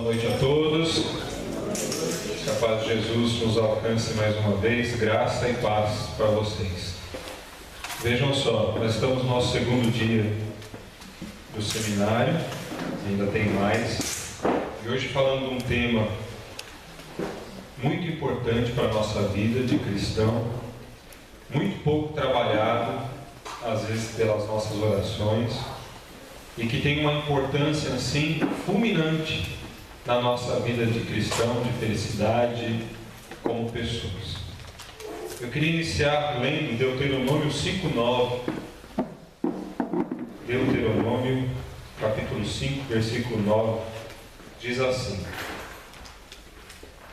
noite a todos. Que a paz de Jesus nos alcance mais uma vez, graça e paz para vocês. Vejam só, nós estamos no nosso segundo dia do seminário, ainda tem mais, e hoje falando de um tema muito importante para a nossa vida de cristão, muito pouco trabalhado, às vezes pelas nossas orações, e que tem uma importância assim fulminante na nossa vida de cristão, de felicidade como pessoas. Eu queria iniciar lendo Deuteronômio 5:9. Deuteronômio capítulo 5, versículo 9, diz assim: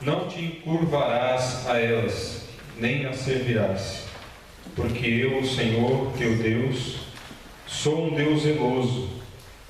Não te encurvarás a elas, nem as servirás, porque eu, o Senhor teu Deus, sou um Deus zeloso,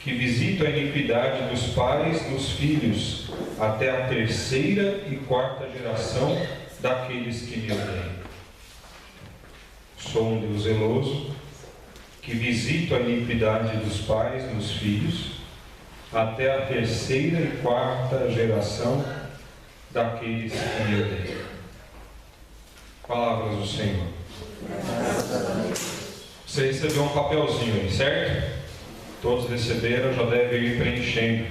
que visito a iniquidade dos pais dos filhos, até a terceira e quarta geração daqueles que me odeiam. Sou um Deus zeloso, que visito a iniquidade dos pais dos filhos, até a terceira e quarta geração daqueles que me odeiam. Palavras do Senhor. Você recebeu um papelzinho aí, certo? Todos receberam, já devem ir preenchendo,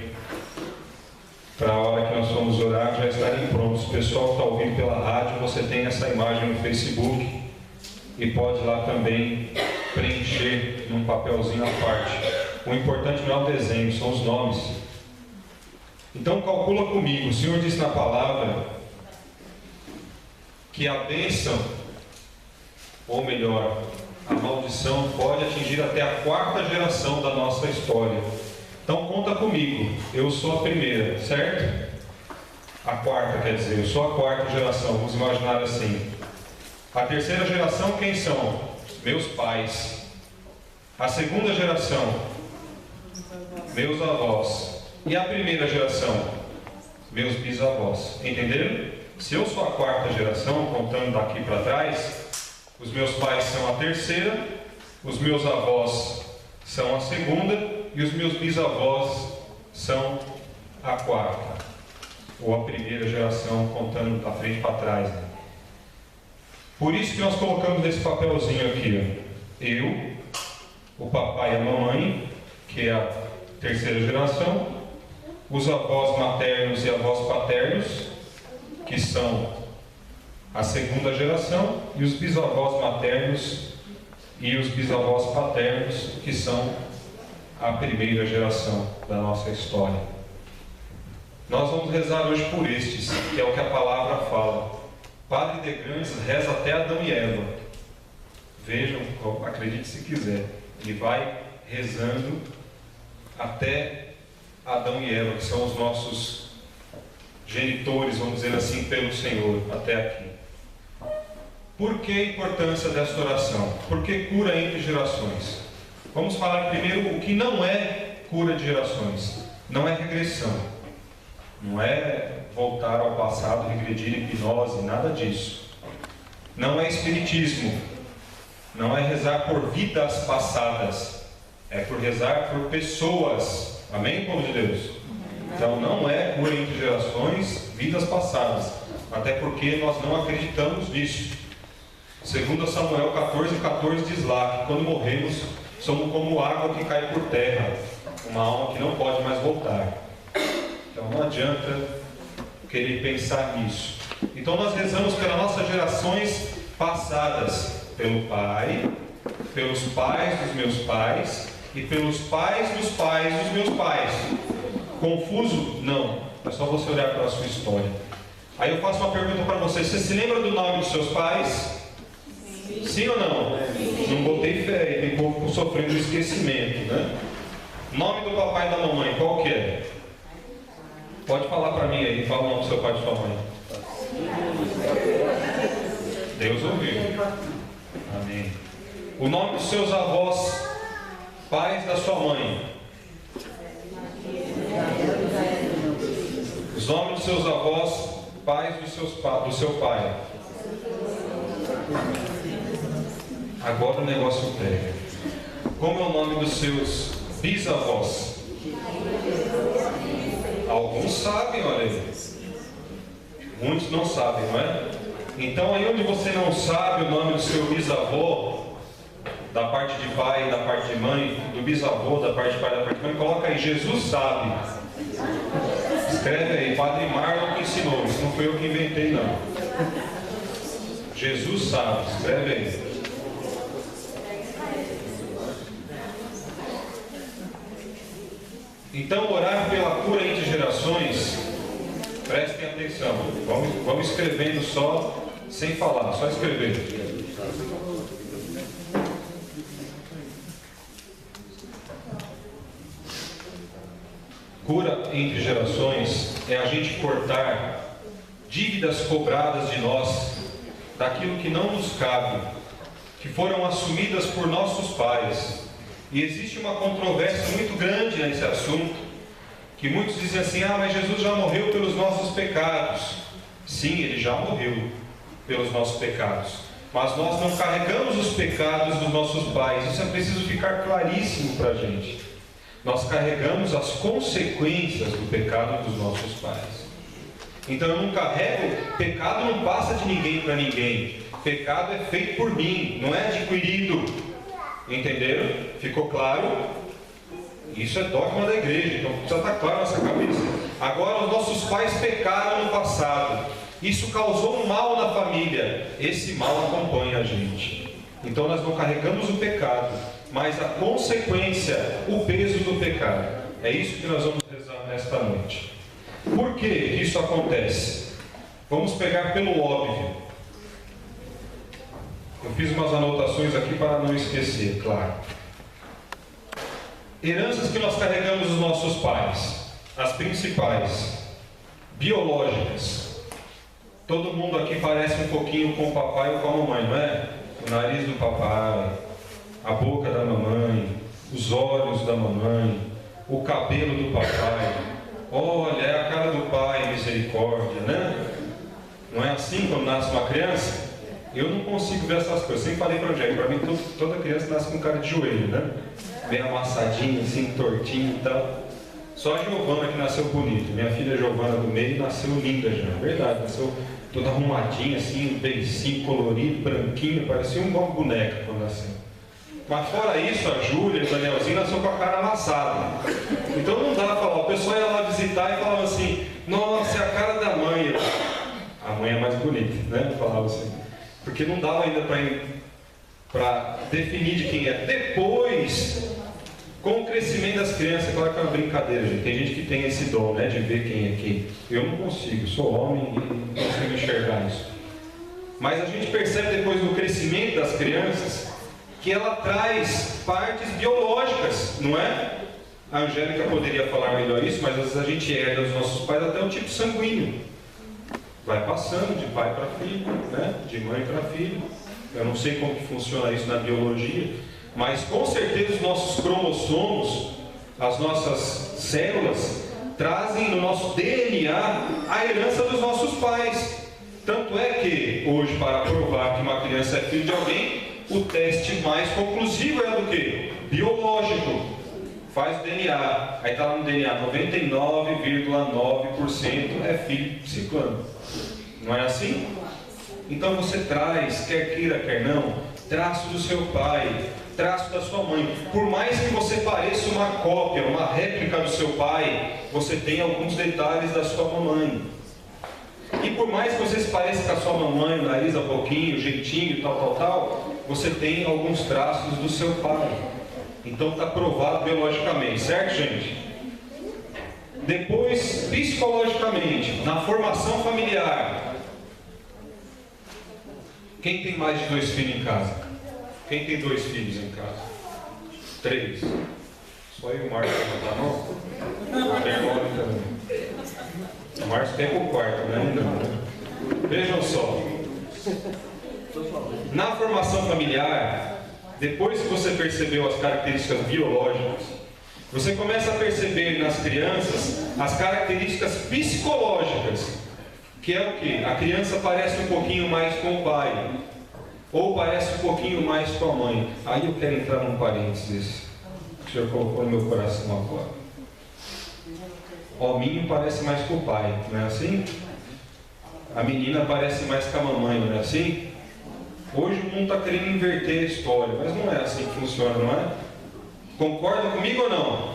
para a hora que nós formos orar já estarem prontos. O pessoal que está ouvindo pela rádio, você tem essa imagem no Facebook e pode lá também preencher num papelzinho à parte. O importante não é o desenho, são os nomes. Então calcula comigo, o Senhor disse na palavra que a bênção, ou melhor, a maldição pode atingir até a quarta geração da nossa história. Então conta comigo, eu sou a primeira, certo? A quarta, quer dizer, eu sou a quarta geração, vamos imaginar assim. A terceira geração, quem são? Meus pais. A segunda geração, meus avós. E a primeira geração, meus bisavós. Entenderam? Se eu sou a quarta geração, contando daqui para trás, os meus pais são a terceira, os meus avós são a segunda e os meus bisavós são a quarta, ou a primeira geração, contando da frente para trás, né? Por isso que nós colocamos esse papelzinho aqui, ó. Eu, o papai e a mamãe, que é a terceira geração, os avós maternos e avós paternos, que são a segunda geração, e os bisavós maternos e os bisavós paternos, que são a primeira geração da nossa história. Nós vamos rezar hoje por estes, que é o que a palavra fala. Padre de Grandes reza até Adão e Eva. Vejam, acredite se quiser, ele vai rezando até Adão e Eva, que são os nossos genitores, vamos dizer assim, pelo Senhor, até aqui. Por que a importância desta oração? Porque cura entre gerações. Vamos falar primeiro o que não é cura de gerações. Não é regressão. Não é voltar ao passado, regredir, hipnose, nada disso. Não é espiritismo. Não é rezar por vidas passadas. É por rezar por pessoas. Amém, povo de Deus? Então não é cura entre gerações, vidas passadas. Até porque nós não acreditamos nisso. Segundo Samuel 14:14 diz lá que quando morremos somos como água que cai por terra, uma alma que não pode mais voltar. Então não adianta querer pensar nisso. Então nós rezamos pelas nossas gerações passadas, pelo pai, pelos pais dos meus pais e pelos pais dos meus pais. Confuso? Não. É só você olhar para a sua história. Aí eu faço uma pergunta para você. Você se lembra do nome dos seus pais? Sim ou não? Não botei fé, tem povo sofrendo esquecimento, né? Nome do papai e da mamãe, qual que é? Pode falar para mim aí, fala o nome do seu pai e da sua mãe. Deus ouviu. Amém. O nome dos seus avós, pais da sua mãe. Os nomes dos seus avós, pais do seu pai. Agora o negócio pega. Como é o nome dos seus bisavós? Alguns sabem, olha aí. Muitos não sabem, não é? Então aí onde você não sabe o nome do seu bisavô, da parte de pai e da parte de mãe, do bisavô, da parte de pai e da parte de mãe, coloca aí, Jesus sabe. Escreve aí, Padre Marlon que ensinou, isso não foi eu que inventei não. Jesus sabe, escreve aí. Então, orar pela cura entre gerações, prestem atenção, vamos escrevendo só, sem falar, só escrever. Cura entre gerações é a gente cortar dívidas cobradas de nós, daquilo que não nos cabe, que foram assumidas por nossos pais. E existe uma controvérsia muito grande nesse assunto, que muitos dizem assim, mas Jesus já morreu pelos nossos pecados. Sim, Ele já morreu pelos nossos pecados, mas nós não carregamos os pecados dos nossos pais. Isso é preciso ficar claríssimo para a gente. Nós carregamos as consequências do pecado dos nossos pais. Então eu não carrego, pecado não passa de ninguém para ninguém. Pecado é feito por mim, não é adquirido. Entenderam? Ficou claro? Isso é dogma da igreja, então precisa estar claro na nossa cabeça. Agora, os nossos pais pecaram no passado. Isso causou um mal na família. Esse mal acompanha a gente. Então nós não carregamos o pecado, mas a consequência, o peso do pecado. É isso que nós vamos rezar nesta noite. Por que isso acontece? Vamos pegar pelo óbvio. Eu fiz umas anotações aqui para não esquecer, claro. Heranças que nós carregamos dos nossos pais. As principais. Biológicas. Todo mundo aqui parece um pouquinho com o papai ou com a mamãe, não é? O nariz do papai, a boca da mamãe, os olhos da mamãe, o cabelo do papai. Olha, é a cara do pai, misericórdia, né? Não é assim quando nasce uma criança? Eu não consigo ver essas coisas. Sempre falei para o Jair, para mim toda criança nasce com cara de joelho, né? Bem amassadinho, assim, tortinho e tal. Só a Giovana que nasceu bonita. Minha filha Giovana do meio nasceu linda já, é verdade. Nasceu toda arrumadinha, assim, beicinho, colorido, branquinho, parecia uma boneca quando nasceu. Mas fora isso, a Júlia e o Danielzinho nasceu com a cara amassada. Então não dá para falar, o pessoal ia lá visitar e falava assim, nossa, é a cara da mãe. A mãe é mais bonita, né? Falava assim. Porque não dava ainda para definir de quem é. Depois, com o crescimento das crianças, claro que é uma brincadeira, gente. Tem gente que tem esse dom, né, de ver quem é quem. Eu não consigo, sou homem e não consigo enxergar isso. Mas a gente percebe depois no crescimento das crianças que ela traz partes biológicas, não é? A Angélica poderia falar melhor isso, mas às vezes a gente herda dos nossos pais até o tipo sanguíneo. Vai passando de pai para filho, né? De mãe para filho. Eu não sei como que funciona isso na biologia, mas com certeza os nossos cromossomos, as nossas células, trazem no nosso DNA a herança dos nossos pais. Tanto é que hoje, para provar que uma criança é filho de alguém, o teste mais conclusivo é do que? Biológico. Faz o DNA. Aí está lá no DNA, 99,9% é filho de ciclano. Não é assim? Então você traz, quer queira, quer não, traço do seu pai, traço da sua mãe. Por mais que você pareça uma cópia, uma réplica do seu pai, você tem alguns detalhes da sua mamãe. E por mais que você se pareça com a sua mamãe, o nariz um pouquinho, o jeitinho, tal, você tem alguns traços do seu pai. Então está provado biologicamente, certo, gente? Depois, psicologicamente, na formação familiar. Quem tem mais de 2 filhos em casa? Quem tem 2 filhos em casa? 3. Só eu e o Márcio levantar a mão? O meu irmão também. O Márcio tem o quarto, né? Vejam só. Na formação familiar, depois que você percebeu as características biológicas, você começa a perceber nas crianças as características psicológicas, que é o que? A criança parece um pouquinho mais com o pai, ou parece um pouquinho mais com a mãe. Aí eu quero entrar num parênteses que o Senhor colocou no meu coração agora. hominho parece mais com o pai, não é assim? A menina parece mais com a mamãe, não é assim? Hoje o mundo está querendo inverter a história, mas não é assim que funciona, não é? Concordam comigo ou não?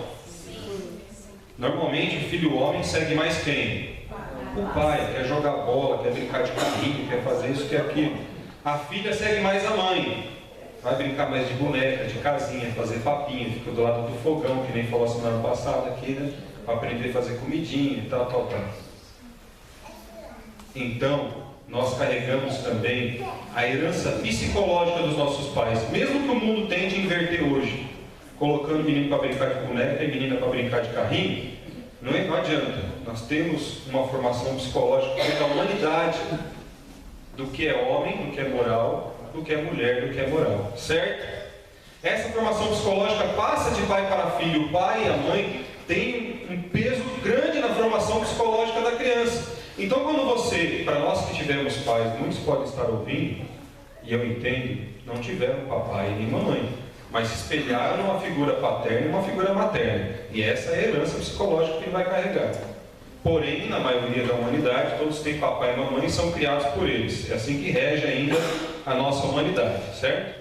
Normalmente o filho homem segue mais quem? O pai, quer jogar bola, quer brincar de carrinho, quer fazer isso, quer aquilo. A filha segue mais a mãe. Vai brincar mais de boneca, de casinha, fazer papinha, fica do lado do fogão, que nem falou semana passada aqui, né? Para aprender a fazer comidinha e tal. Então, nós carregamos também a herança psicológica dos nossos pais. Mesmo que o mundo tente inverter hoje, colocando menino para brincar de boneca e menina para brincar de carrinho, não adianta. Nós temos uma formação psicológica da humanidade, do que é homem, do que é moral, do que é mulher, do que é moral, certo? Essa formação psicológica passa de pai para filho. O pai e a mãe têm um peso grande na formação psicológica da criança. Então, quando você, para nós que tivemos pais, muitos podem estar ouvindo, e eu entendo, não tiveram papai nem mamãe, mas se espelharam numa figura paterna e uma figura materna. E essa é a herança psicológica que ele vai carregar. Porém, na maioria da humanidade, todos têm papai e mamãe e são criados por eles. É assim que rege ainda a nossa humanidade, certo?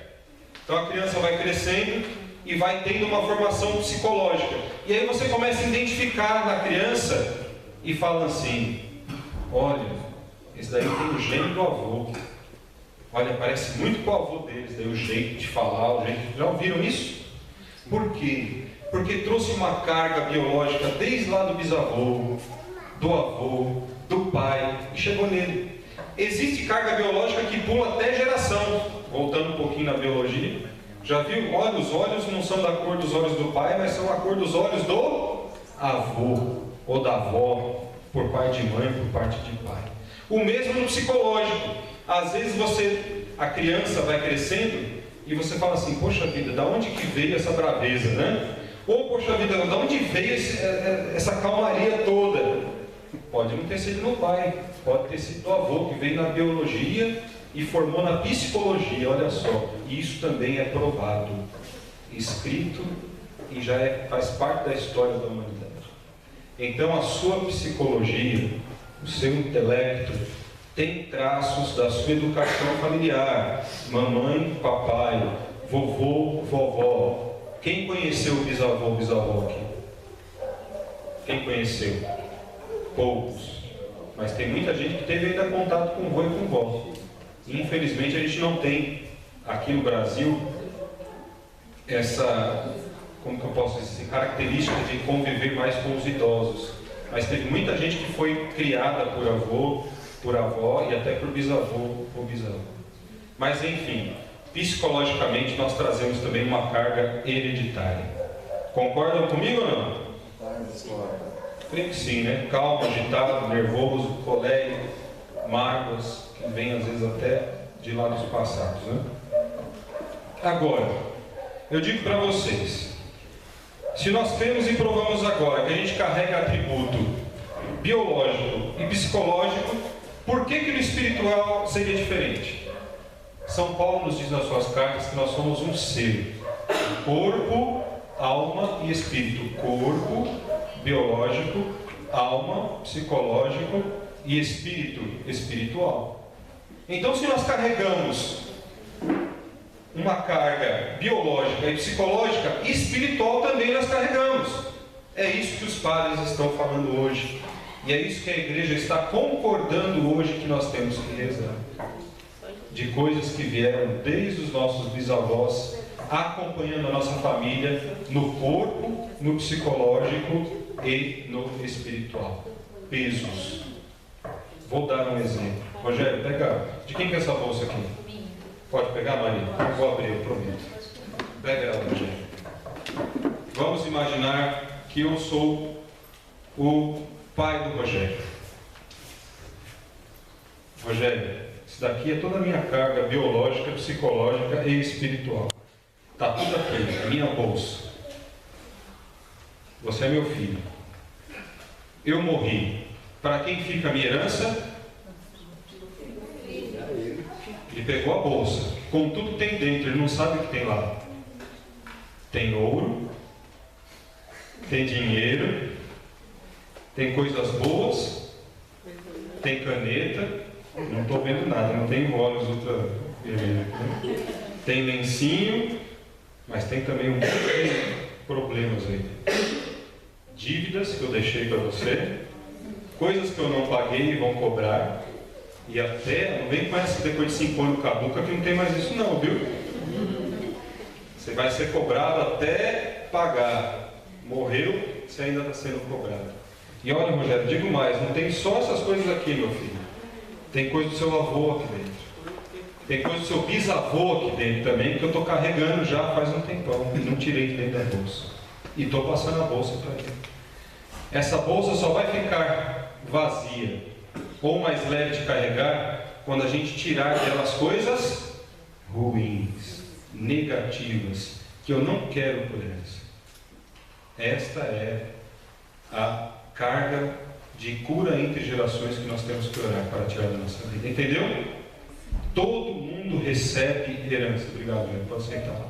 Então a criança vai crescendo e vai tendo uma formação psicológica. E aí você começa a identificar na criança e fala assim: olha, esse daí tem o gênio do avô. Olha, parece muito com o avô deles, daí o jeito de falar, o jeito... Já ouviram isso? Por quê? Porque trouxe uma carga biológica desde lá do bisavô, do avô, do pai, e chegou nele. Existe carga biológica que pula até geração. Voltando um pouquinho na biologia, já viu? Olha, os olhos não são da cor dos olhos do pai, mas são a cor dos olhos do avô ou da avó, por parte de mãe, por parte de pai. O mesmo no psicológico. Às vezes a criança vai crescendo e você fala assim: poxa vida, da onde que veio essa braveza, né? Ou, poxa vida, da onde veio essa calmaria toda? Pode não ter sido no pai, pode ter sido do avô, que veio na biologia e formou na psicologia, olha só. Isso também é provado, escrito, e já faz parte da história da humanidade. Então a sua psicologia, o seu intelecto, tem traços da sua educação familiar. Mamãe, papai, vovô, vovó. Quem conheceu o bisavô, bisavó aqui? Quem conheceu? Poucos. Mas tem muita gente que teve ainda contato com vô e com vó. Infelizmente a gente não tem aqui no Brasil essa, como que eu posso dizer, característica de conviver mais com os idosos. Mas teve muita gente que foi criada por avô, por avó e até por bisavô ou bisavó. Mas enfim, psicologicamente nós trazemos também uma carga hereditária. Concordam comigo ou não? Creio que sim, né? Calmo, agitado, nervoso, colérico, mágoas, que vem às vezes até de lados passados, né? Agora, eu digo para vocês, se nós temos e provamos agora que a gente carrega atributo biológico e psicológico, por que no espiritual seria diferente? São Paulo nos diz nas suas cartas que nós somos um ser: corpo, alma e espírito. Corpo biológico, alma psicológico e espírito espiritual. Então, se nós carregamos uma carga biológica e psicológica, espiritual também nós carregamos. É isso que os padres estão falando hoje. E é isso que a igreja está concordando hoje que nós temos que rezar. De coisas que vieram desde os nossos bisavós, acompanhando a nossa família no corpo, no psicológico e no espiritual. Pesos. Vou dar um exemplo. Rogério, pega. De quem que é essa bolsa aqui? Pode pegar, Maria? Eu vou abrir, eu prometo. Pega ela, Rogério. Vamos imaginar que eu sou o pai do Rogério. Rogério, isso daqui é toda a minha carga biológica, psicológica e espiritual. Está tudo aqui, na minha bolsa. Você é meu filho. Eu morri. Para quem fica a minha herança? Ele pegou a bolsa, com tudo que tem dentro, ele não sabe o que tem lá. Tem ouro, tem dinheiro, Tem coisas boas, tem caneta, não estou vendo nada, não tem olhos ultravioleta, né? Tem lencinho, mas tem também um monte de problemas aí. Dívidas que eu deixei para você, coisas que eu não paguei e vão cobrar, e até, não vem com essa depois de 5 anos caduca que não tem mais isso não, viu? Você vai ser cobrado até pagar. Morreu, você ainda está sendo cobrado. E olha, Rogério, digo mais, não tem só essas coisas aqui, meu filho. Tem coisa do seu avô aqui dentro. Tem coisa do seu bisavô aqui dentro também, que eu estou carregando já faz um tempão. E não tirei de dentro da bolsa. E estou passando a bolsa para ele. Essa bolsa só vai ficar vazia ou mais leve de carregar quando a gente tirar dela as coisas ruins, negativas, que eu não quero por elas. Esta é a carga de cura entre gerações que nós temos que orar para tirar da nossa vida. Entendeu? Todo mundo recebe herança. Obrigado, Leandro. Pode sentar lá.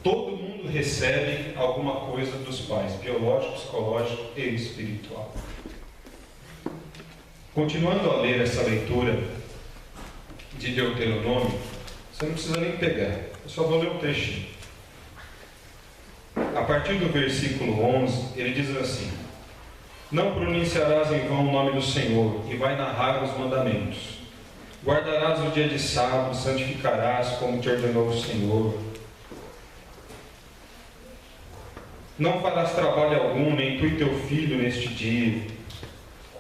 Todo mundo recebe alguma coisa dos pais, biológico, psicológico e espiritual. Continuando a ler essa leitura de Deuteronômio, você não precisa nem pegar, eu só vou ler um trechinho. A partir do versículo 11, ele diz assim: não pronunciarás em vão o nome do Senhor, e vai narrar os mandamentos. Guardarás o dia de sábado, santificarás como te ordenou o Senhor. Não farás trabalho algum, nem tu e teu filho neste dia.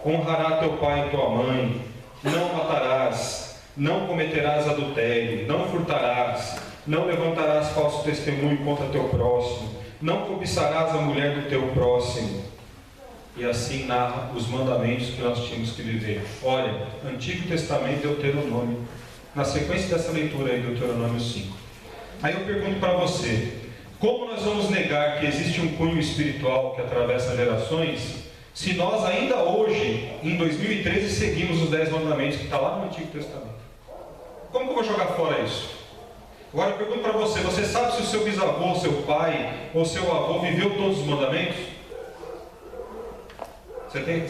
Honrará teu pai e tua mãe. Não matarás, não cometerás adultério, não furtarás, não levantarás falso testemunho contra teu próximo, não cobiçarás a mulher do teu próximo. E assim narra os mandamentos que nós tínhamos que viver. Olha, Antigo Testamento, Deuteronômio. Na sequência dessa leitura aí, Deuteronômio 5. Aí eu pergunto para você, como nós vamos negar que existe um cunho espiritual que atravessa gerações, se nós ainda hoje, em 2013, seguimos os 10 mandamentos que está lá no Antigo Testamento? Como que eu vou jogar fora isso? Agora eu pergunto para você, você sabe se o seu bisavô, seu pai ou seu avô viveu todos os mandamentos?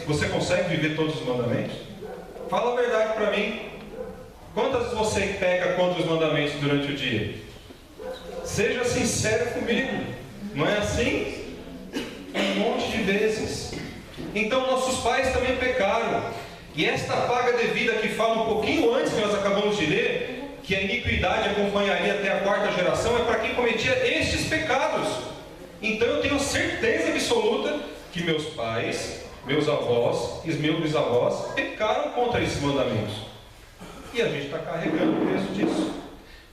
Você consegue viver todos os mandamentos? Fala a verdade para mim. Quantas vezes você peca contra os mandamentos durante o dia? Seja sincero comigo. Não é assim? Um monte de vezes. Então nossos pais também pecaram. E esta paga devida que fala um pouquinho antes que nós acabamos de ler, que a iniquidade acompanharia até a 4ª geração, é para quem cometia estes pecados. Então eu tenho certeza absoluta que meus pais, meus avós e os meus bisavós pecaram contra esses mandamentos. E a gente está carregando o peso disso.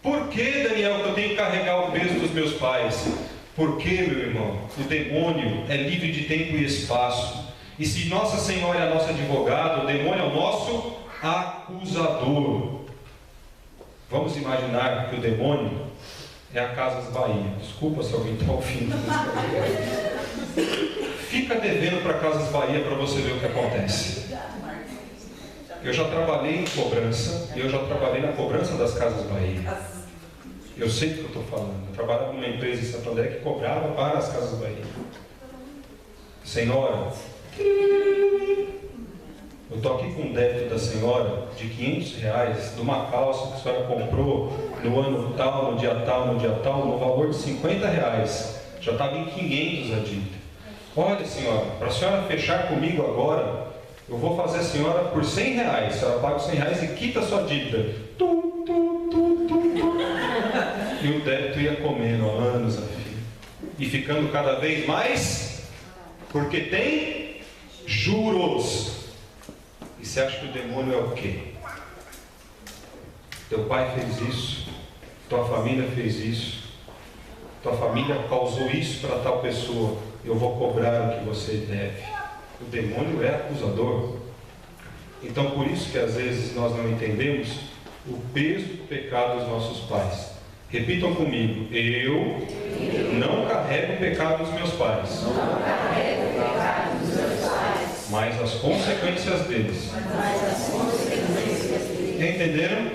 Por que, Daniel, que eu tenho que carregar o peso dos meus pais? Porque, meu irmão, o demônio é livre de tempo e espaço. E se Nossa Senhora é a nossa advogada, o demônio é o nosso acusador. Vamos imaginar que o demônio é a Casas Bahia. Desculpa se alguém está ouvindo. Fica devendo para Casas Bahia para você ver o que acontece. Eu já trabalhei em cobrança, e eu já trabalhei na cobrança das Casas Bahia. Eu sei do que eu estou falando. Eu trabalhava numa empresa em Santo André que cobrava para as Casas Bahia. Senhora, eu estou aqui com um débito da senhora de R$500 de uma calça que a senhora comprou no ano tal, no dia tal, no valor de R$50. Já estava em 500 a dívida. Olha, senhora, para a senhora fechar comigo agora, eu vou fazer a senhora por R$100. A senhora paga os R$100 e quita a sua dívida. E o débito ia comendo há anos a fio. E ficando cada vez mais, porque tem juros. E você acha que o demônio é o quê? Teu pai fez isso, tua família fez isso, tua família causou isso para tal pessoa, eu vou cobrar o que você deve. O demônio é acusador. Então por isso que às vezes nós não entendemos o peso do pecado dos nossos pais. Repitam comigo: eu não carrego o pecado dos meus pais, mas as consequências deles. Entenderam?